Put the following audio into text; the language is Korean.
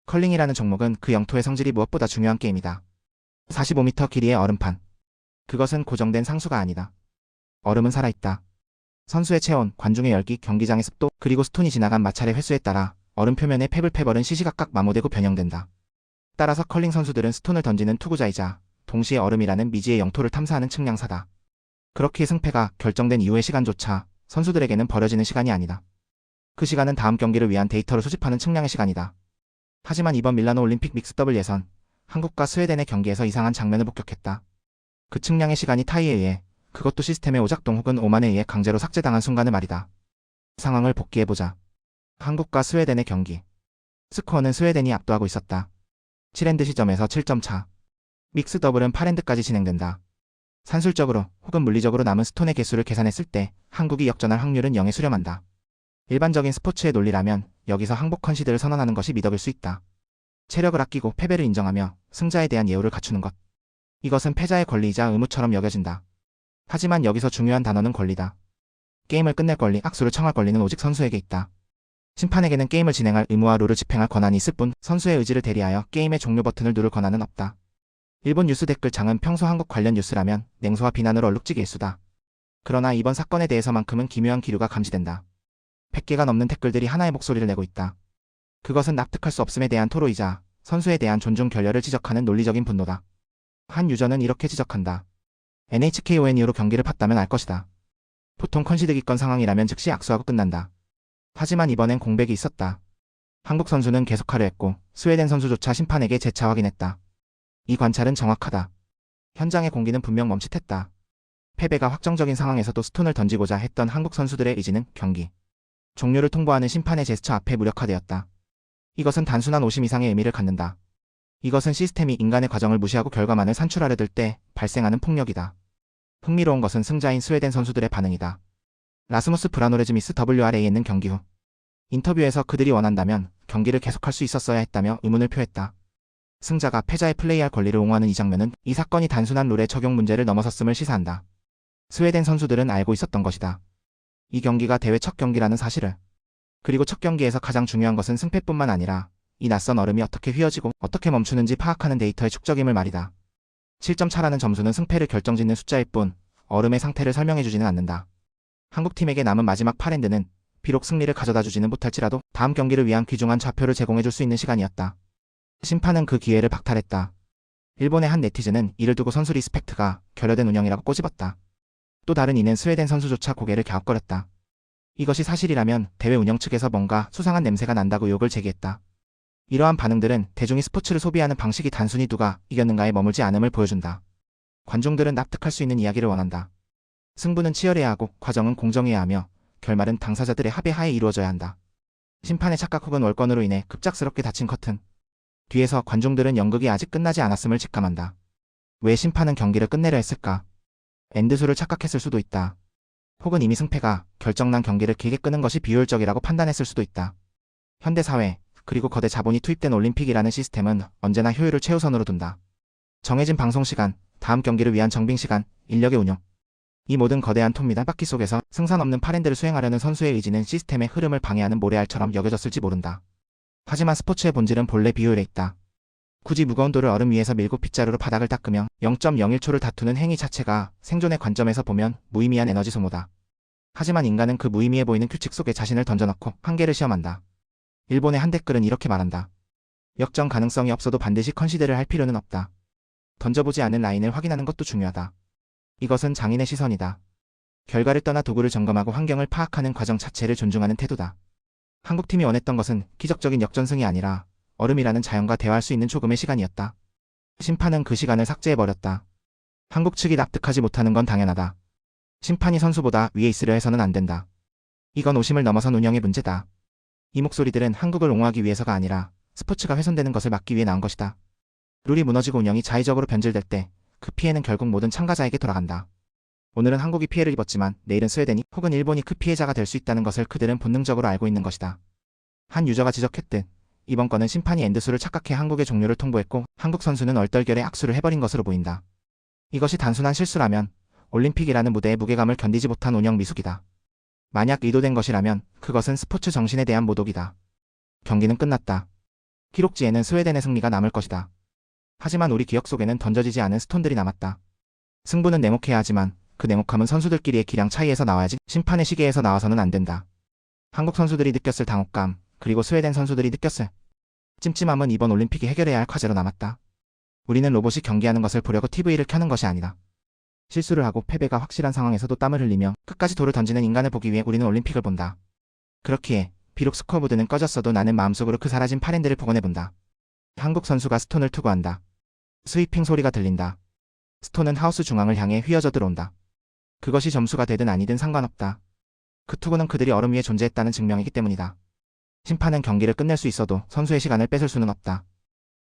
컬링이라는 종목은 그 영토의 성질이 무엇보다 중요한 게임이다. 45m 길이의 얼음판. 그것은 고정된 상수가 아니다. 얼음은 살아있다. 선수의 체온, 관중의 열기, 경기장의 습도, 그리고 스톤이 지나간 마찰의 횟수에 따라 얼음 표면의 페블페벌은 시시각각 마모되고 변형된다. 따라서 컬링 선수들은 스톤을 던지는 투구자이자 동시에 얼음이라는 미지의 영토를 탐사하는 측량사다. 그렇기에 승패가 결정된 이후의 시간조차 선수들에게는 버려지는 시간이 아니다. 그 시간은 다음 경기를 위한 데이터를 수집하는 측량의 시간이다. 하지만 이번 밀라노 올림픽 믹스 더블 예선, 한국과 스웨덴의 경기에서 이상한 장면을 목격했다. 그 측량의 시간이 타이에 의해, 그것도 시스템의 오작동 혹은 오만에 의해 강제로 삭제당한 순간을 말이다. 상황을 복기해보자. 한국과 스웨덴의 경기. 스코어는 스웨덴이 압도하고 있었다. 7엔드 시점에서 7점 차. 믹스 더블은 8엔드까지 진행된다. 산술적으로 혹은 물리적으로 남은 스톤의 개수를 계산했을 때 한국이 역전할 확률은 0에 수렴한다. 일반적인 스포츠의 논리라면 여기서 항복 컨시드를 선언하는 것이 미덕일 수 있다. 체력을 아끼고 패배를 인정하며 승자에 대한 예우를 갖추는 것. 이것은 패자의 권리이자 의무처럼 여겨진다. 하지만 여기서 중요한 단어는 권리다. 게임을 끝낼 권리, 악수를 청할 권리는 오직 선수에게 있다. 심판에게는 게임을 진행할 의무와 룰을 집행할 권한이 있을 뿐 선수의 의지를 대리하여 게임의 종료 버튼을 누를 권한은 없다. 일본 뉴스 댓글창은 평소 한국 관련 뉴스라면 냉소와 비난으로 얼룩지게 일수다. 그러나 이번 사건에 대해서만큼은 기묘한 기류가 감지된다. 100개가 넘는 댓글들이 하나의 목소리를 내고 있다. 그것은 납득할 수 없음에 대한 토로이자 선수에 대한 존중 결여를 지적하는 논리적인 분노다. 한 유저는 이렇게 지적한다. NHKON 이후로 경기를 팠다면 알 것이다. 보통 컨시드기권 상황이라면 즉시 악수하고 끝난다. 하지만 이번엔 공백이 있었다. 한국 선수는 계속하려 했고 스웨덴 선수조차 심판에게 재차 확인했다. 이 관찰은 정확하다. 현장의 공기는 분명 멈칫했다. 패배가 확정적인 상황에서도 스톤을 던지고자 했던 한국 선수들의 의지는 경기 종료를 통보하는 심판의 제스처 앞에 무력화되었다. 이것은 단순한 오심 이상의 의미를 갖는다. 이것은 시스템이 인간의 과정을 무시하고 결과만을 산출하려 들 때 발생하는 폭력이다. 흥미로운 것은 승자인 스웨덴 선수들의 반응이다. 라스무스 브라노레즈 미스 WRA는 경기 후 인터뷰에서 그들이 원한다면 경기를 계속할 수 있었어야 했다며 의문을 표했다. 승자가 패자의 플레이할 권리를 옹호하는 이 장면은 이 사건이 단순한 룰의 적용 문제를 넘어섰음을 시사한다. 스웨덴 선수들은 알고 있었던 것이다. 이 경기가 대회 첫 경기라는 사실을. 그리고 첫 경기에서 가장 중요한 것은 승패뿐만 아니라 이 낯선 얼음이 어떻게 휘어지고 어떻게 멈추는지 파악하는 데이터의 축적임을 말이다. 7점 차라는 점수는 승패를 결정짓는 숫자일 뿐 얼음의 상태를 설명해주지는 않는다. 한국팀에게 남은 마지막 8엔드는 비록 승리를 가져다주지는 못할지라도 다음 경기를 위한 귀중한 좌표를 제공해줄 수 있는 시간이었다. 심판은 그 기회를 박탈했다. 일본의 한 네티즌은 이를 두고 선수 리스펙트가 결여된 운영이라고 꼬집었다. 또 다른 이는 스웨덴 선수조차 고개를 갸웃거렸다. 이것이 사실이라면 대회 운영 측에서 뭔가 수상한 냄새가 난다고 욕을 제기했다. 이러한 반응들은 대중이 스포츠를 소비하는 방식이 단순히 누가 이겼는가에 머물지 않음을 보여준다. 관중들은 납득할 수 있는 이야기를 원한다. 승부는 치열해야 하고 과정은 공정해야 하며 결말은 당사자들의 합의 하에 이루어져야 한다. 심판의 착각 혹은 월권으로 인해 급작스럽게 닫힌 커튼. 뒤에서 관중들은 연극이 아직 끝나지 않았음을 직감한다. 왜 심판은 경기를 끝내려 했을까? 엔드수를 착각했을 수도 있다. 혹은 이미 승패가 결정난 경기를 길게 끄는 것이 비효율적이라고 판단했을 수도 있다. 현대사회, 그리고 거대 자본이 투입된 올림픽이라는 시스템은 언제나 효율을 최우선으로 둔다. 정해진 방송시간, 다음 경기를 위한 정빙시간, 인력의 운용. 이 모든 거대한 톱 및 바퀴 속에서 승산 없는 8엔드를 수행하려는 선수의 의지는 시스템의 흐름을 방해하는 모래알처럼 여겨졌을지 모른다. 하지만 스포츠의 본질은 본래 비효율에 있다. 굳이 무거운 돌을 얼음 위에서 밀고 빗자루로 바닥을 닦으며 0.01초를 다투는 행위 자체가 생존의 관점에서 보면 무의미한 에너지 소모다. 하지만 인간은 그 무의미해 보이는 규칙 속에 자신을 던져넣고 한계를 시험한다. 일본의 한 댓글은 이렇게 말한다. 역전 가능성이 없어도 반드시 컨시드를 할 필요는 없다. 던져보지 않은 라인을 확인하는 것도 중요하다. 이것은 장인의 시선이다. 결과를 떠나 도구를 점검하고 환경을 파악하는 과정 자체를 존중하는 태도다. 한국팀이 원했던 것은 기적적인 역전승이 아니라 얼음이라는 자연과 대화할 수 있는 조금의 시간이었다. 심판은 그 시간을 삭제해버렸다. 한국 측이 납득하지 못하는 건 당연하다. 심판이 선수보다 위에 있으려 해서는 안 된다. 이건 오심을 넘어선 운영의 문제다. 이 목소리들은 한국을 옹호하기 위해서가 아니라 스포츠가 훼손되는 것을 막기 위해 나온 것이다. 룰이 무너지고 운영이 자의적으로 변질될 때 그 피해는 결국 모든 참가자에게 돌아간다. 오늘은 한국이 피해를 입었지만 내일은 스웨덴이 혹은 일본이 그 피해자가 될 수 있다는 것을 그들은 본능적으로 알고 있는 것이다. 한 유저가 지적했듯 이번 건은 심판이 엔드수를 착각해 한국의 종료를 통보했고 한국 선수는 얼떨결에 악수를 해버린 것으로 보인다. 이것이 단순한 실수라면 올림픽이라는 무대의 무게감을 견디지 못한 운영 미숙이다. 만약 의도된 것이라면 그것은 스포츠 정신에 대한 모독이다. 경기는 끝났다. 기록지에는 스웨덴의 승리가 남을 것이다. 하지만 우리 기억 속에는 던져지지 않은 스톤들이 남았다. 승부는 냉혹해야 하지만 그 냉혹함은 선수들끼리의 기량 차이에서 나와야지 심판의 시계에서 나와서는 안 된다. 한국 선수들이 느꼈을 당혹감, 그리고 스웨덴 선수들이 느꼈을 찜찜함은 이번 올림픽이 해결해야 할 과제로 남았다. 우리는 로봇이 경기하는 것을 보려고 TV를 켜는 것이 아니다. 실수를 하고 패배가 확실한 상황에서도 땀을 흘리며 끝까지 돌을 던지는 인간을 보기 위해 우리는 올림픽을 본다. 그렇기에 비록 스코어보드는 꺼졌어도 나는 마음속으로 그 사라진 팔핸들을 복원해본다. 한국 선수가 스톤을 투구한다. 스위핑 소리가 들린다. 스톤은 하우스 중앙을 향해 휘어져 들어온다. 그것이 점수가 되든 아니든 상관없다. 그 투구는 그들이 얼음 위에 존재했다는 증명이기 때문이다. 심판은 경기를 끝낼 수 있어도 선수의 시간을 뺏을 수는 없다.